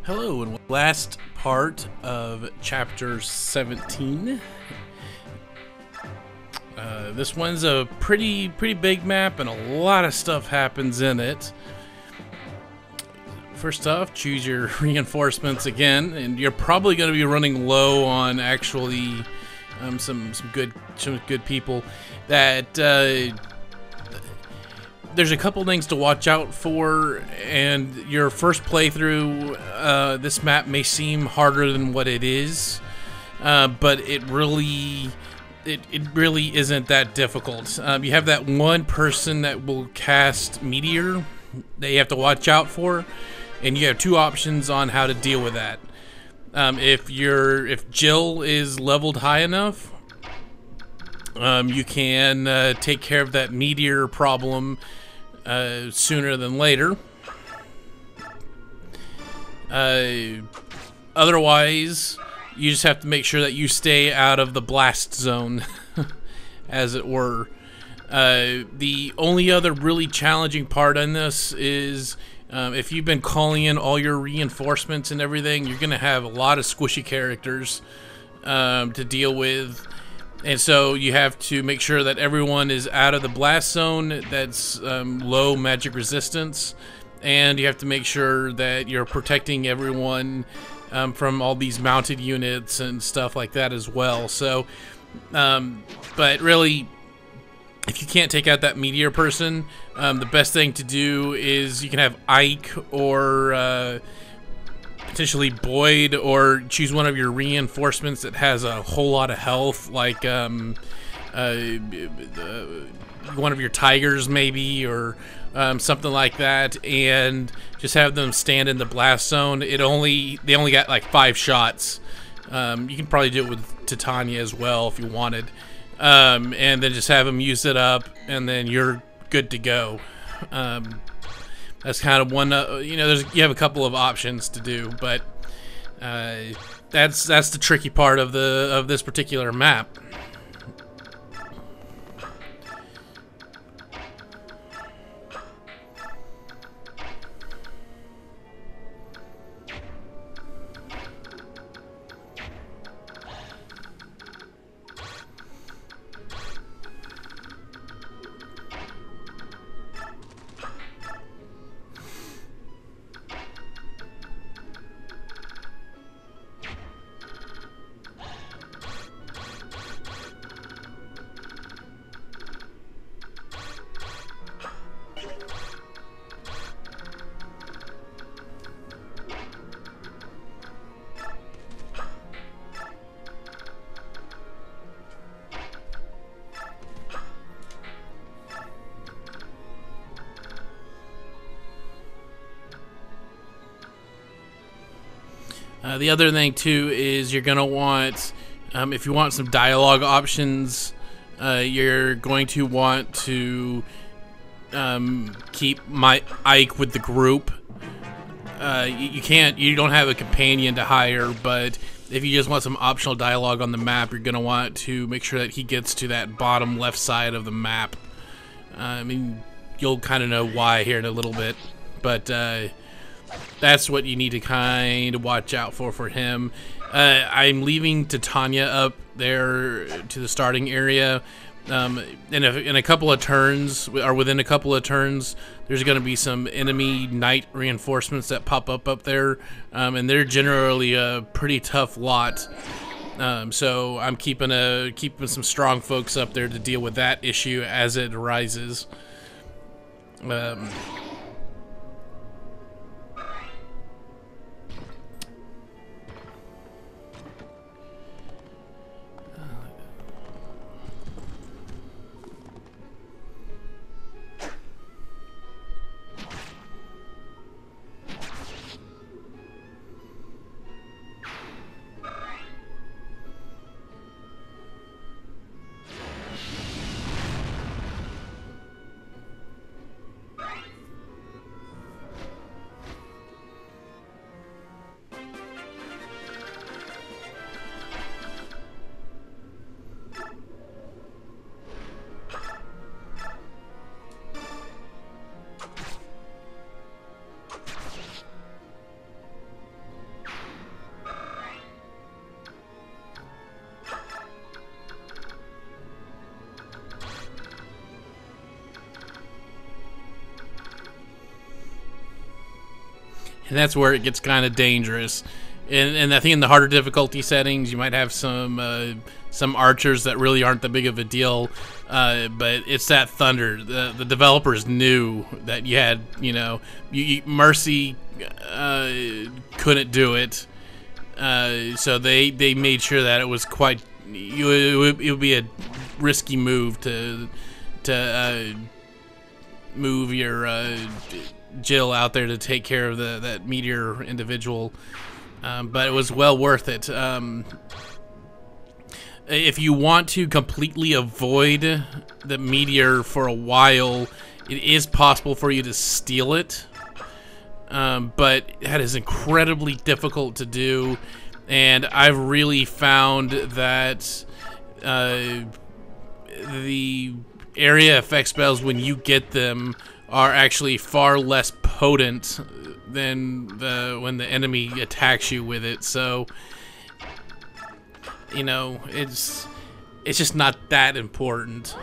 Hello, and last part of chapter 17. This one's a pretty big map, and a lot of stuff happens in it. First off, choose your reinforcements again, and you're probably going to be running low on actually some good people. That there's a couple things to watch out for, and your first playthrough, this map may seem harder than what it is, but it really isn't that difficult. You have that one person that will cast Meteor that you have to watch out for, and you have two options on how to deal with that. If Jill is leveled high enough, you can take care of that Meteor problem sooner than later. Otherwise, you just have to make sure that you stay out of the blast zone, as it were. The only other really challenging part on this is if you've been calling in all your reinforcements and everything, you're going to have a lot of squishy characters to deal with. And so you have to make sure that everyone is out of the blast zone that's low magic resistance, and you have to make sure that you're protecting everyone from all these mounted units and stuff like that as well. So, but really, if you can't take out that Meteor person, the best thing to do is you can have Ike or potentially Boyd, or choose one of your reinforcements that has a whole lot of health, like one of your tigers maybe, or something like that, and just have them stand in the blast zone. They only got like 5 shots. You can probably do it with Titania as well if you wanted, and then just have them use it up, and then you're good to go. That's kind of one, you have a couple of options to do, but that's the tricky part of this particular map. The other thing too is you're gonna want, if you want some dialogue options, you're going to want to keep my Ike with the group. You don't have a companion to hire, but if you just want some optional dialogue on the map, you're gonna want to make sure that he gets to that bottom left side of the map. I mean, you'll kind of know why here in a little bit, but that's what you need to kind of watch out for him. I'm leaving Titania up there to the starting area. In a couple of turns, or within a couple of turns, there's going to be some enemy knight reinforcements that pop up there, and they're generally a pretty tough lot. So I'm keeping some strong folks up there to deal with that issue as it arises. And that's where it gets kind of dangerous. And I think in the harder difficulty settings, you might have some archers that really aren't that big of a deal. But it's that thunder. The developers knew that you had, Mercy couldn't do it. So they made sure that it was quite. It would be a risky move to move your Jill out there to take care of that meteor individual. But it was well worth it. If you want to completely avoid the meteor for a while, it is possible for you to steal it. But that is incredibly difficult to do, and I've really found that the area effect spells, when you get them, are actually far less potent than when the enemy attacks you with it. So, it's just not that important.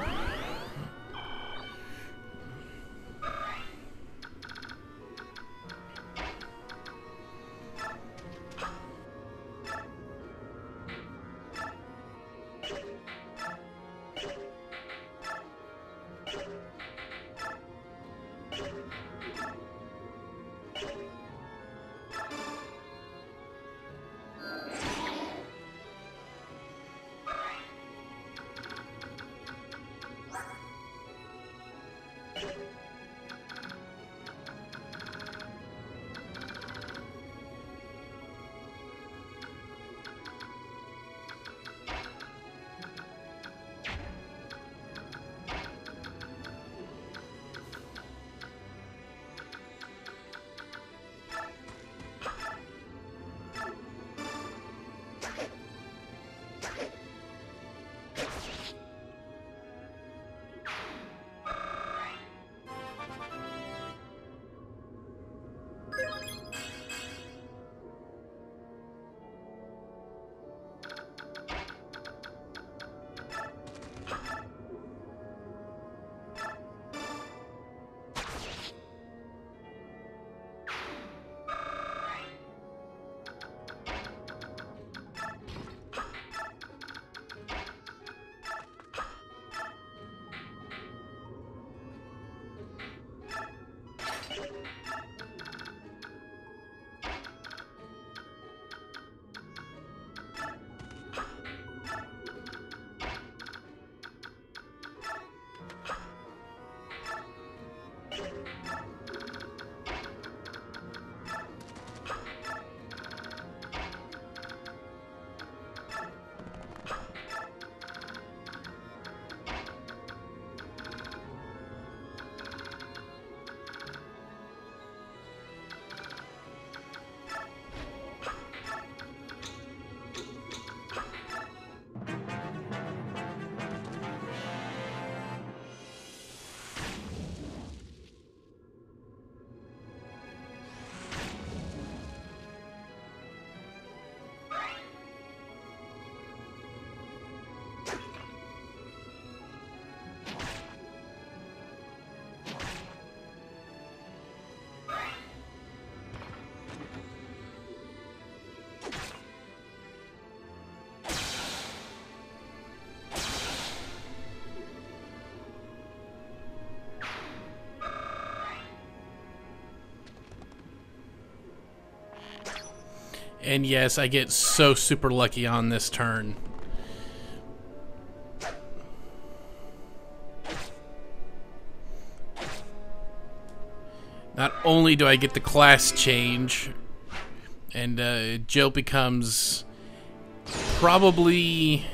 And yes, I get so super lucky on this turn. Not only do I get the class change, and Jill becomes probably...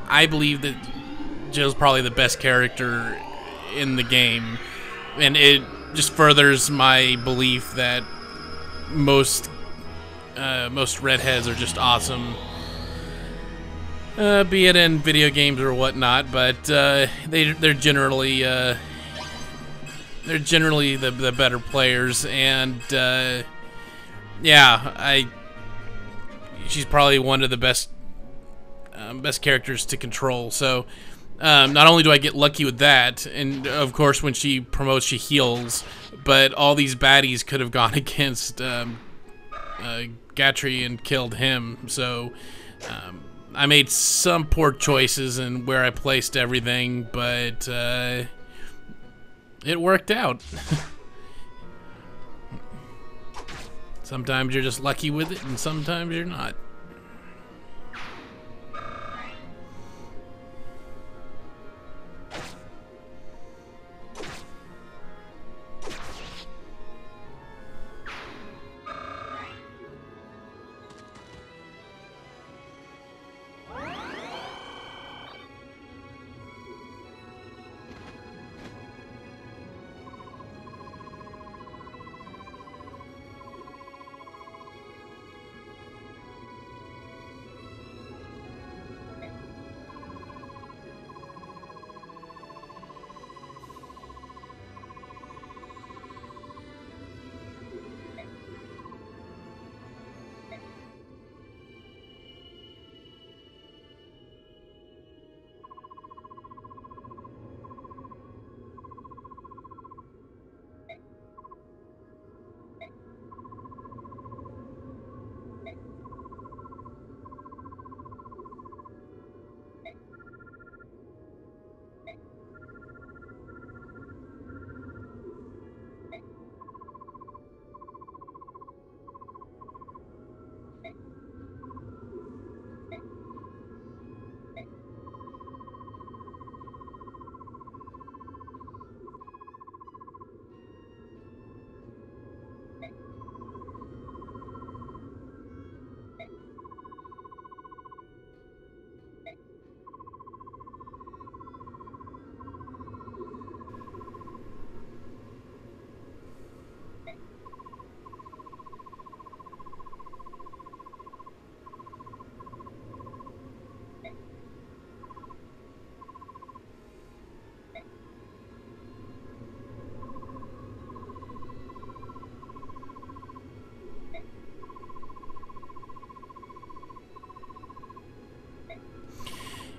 I believe that Jill's probably the best character in the game. And it just furthers my belief that most redheads are just awesome, be it in video games or whatnot. But they're generally the better players, and yeah, she's probably one of the best characters to control. So Not only do I get lucky with that, and of course when she promotes she heals, but all these baddies could have gone against Gatry and killed him, so I made some poor choices in where I placed everything, but it worked out. Sometimes you're just lucky with it, and sometimes you're not.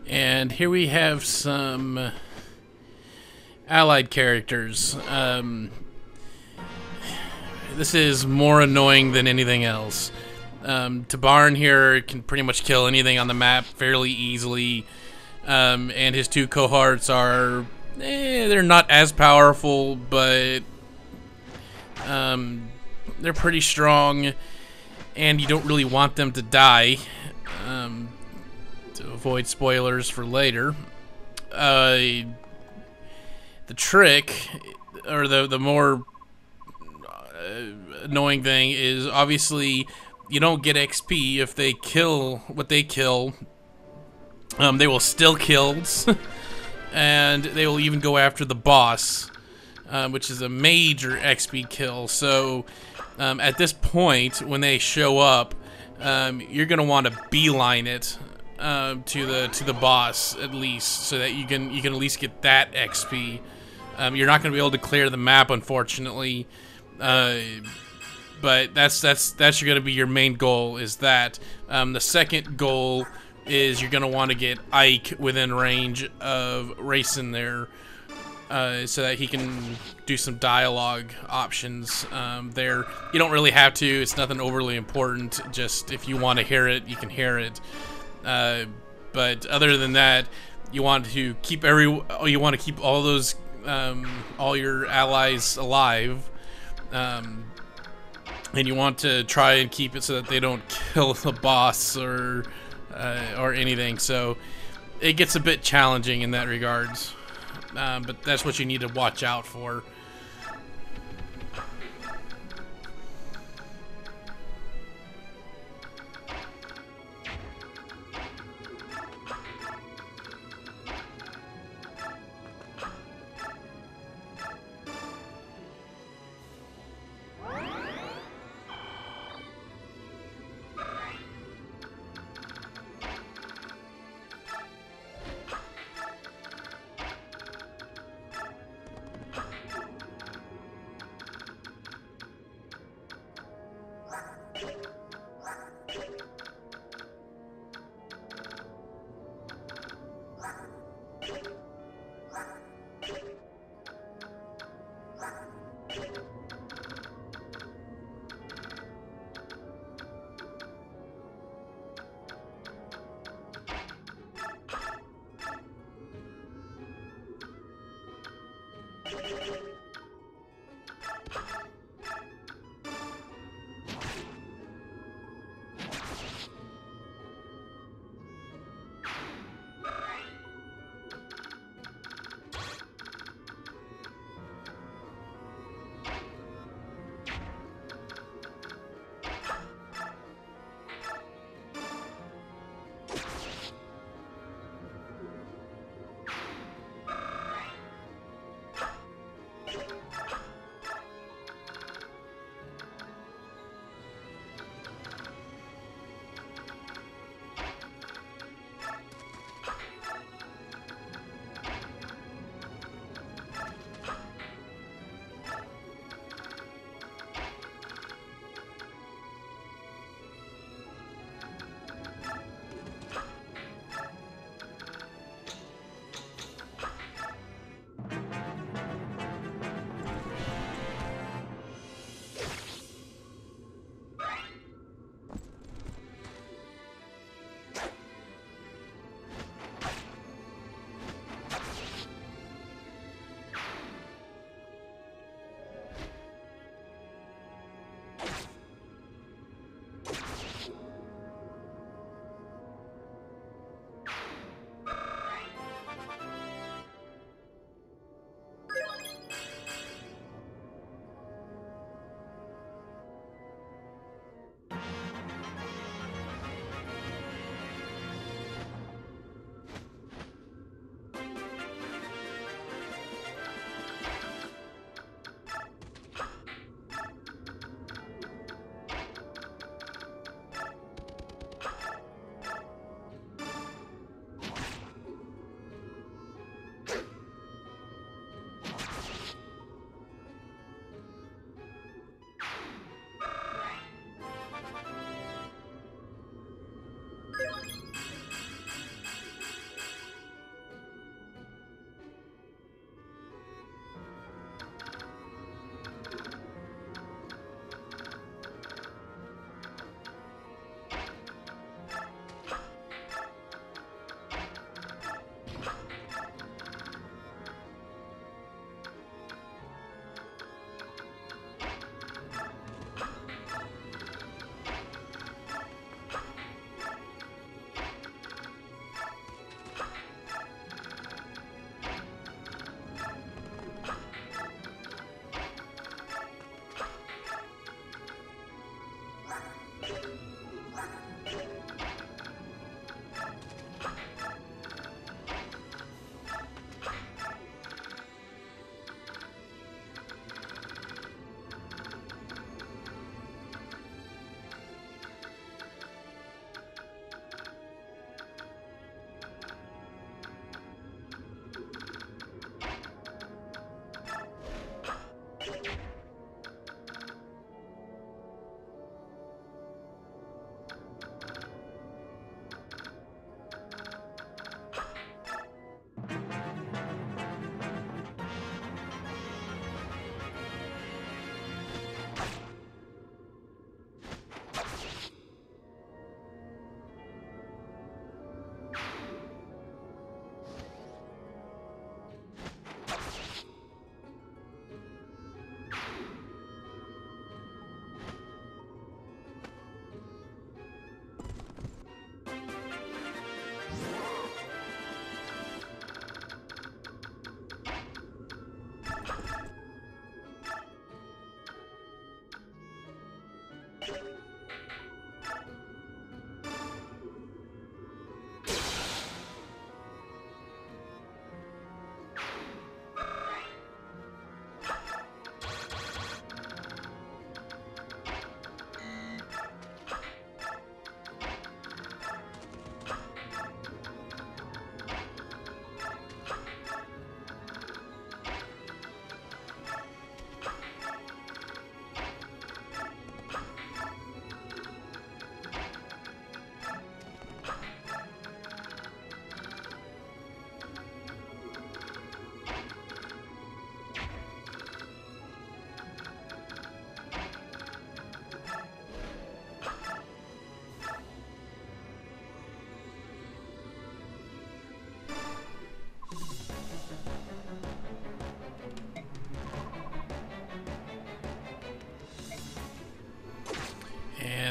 And here we have some allied characters. This is more annoying than anything else. Tabarn here can pretty much kill anything on the map fairly easily. And his two cohorts are, they're not as powerful, but they're pretty strong, and you don't really want them to die. To avoid spoilers for later. The trick, or the more annoying thing is obviously you don't get XP if they kill what they kill. They will steal kills, and they will even go after the boss, which is a major XP kill. So at this point, when they show up, you're gonna want to beeline it to the boss at least, so that you can at least get that XP. You're not gonna be able to clear the map, unfortunately, but that's gonna be your main goal. Is that the second goal is you're gonna want to get Ike within range of racing there, so that he can do some dialogue options there. You don't really have to. It's nothing overly important. Just if you want to hear it, you can hear it. But other than that, you want to keep all those all your allies alive, and you want to try and keep it so that they don't kill the boss or anything. So it gets a bit challenging in that regards, but that's what you need to watch out for.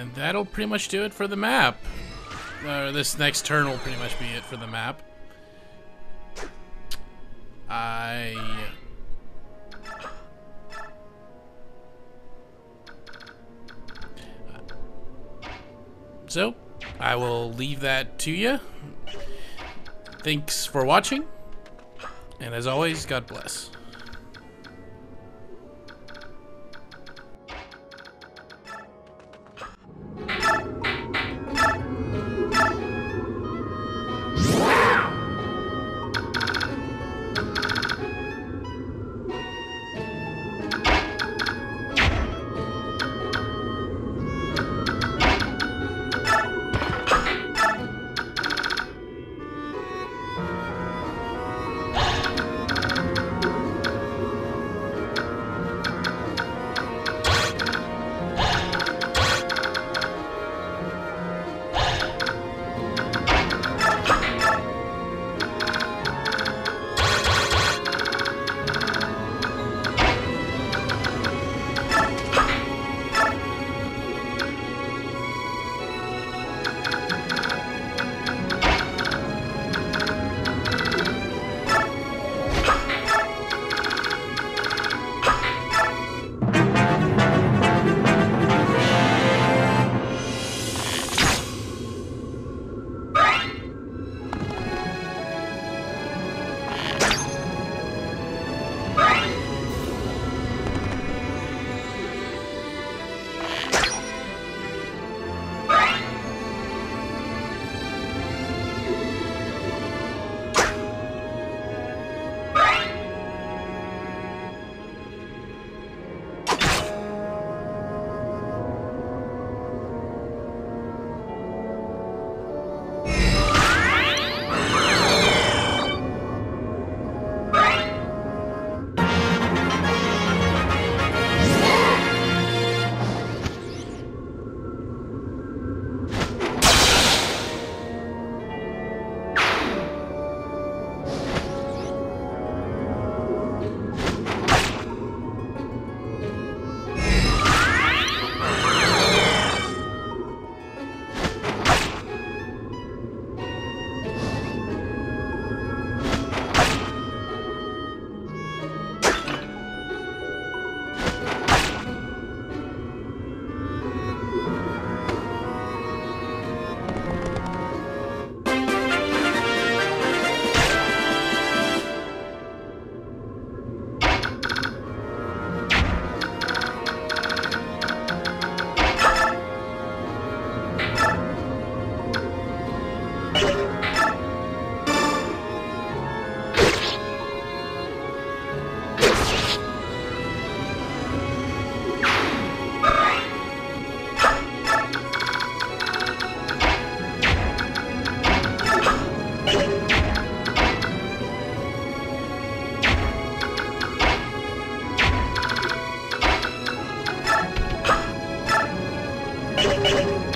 And that'll pretty much do it for the map. This next turn will pretty much be it for the map. So, I will leave that to you. Thanks for watching. And as always, God bless. You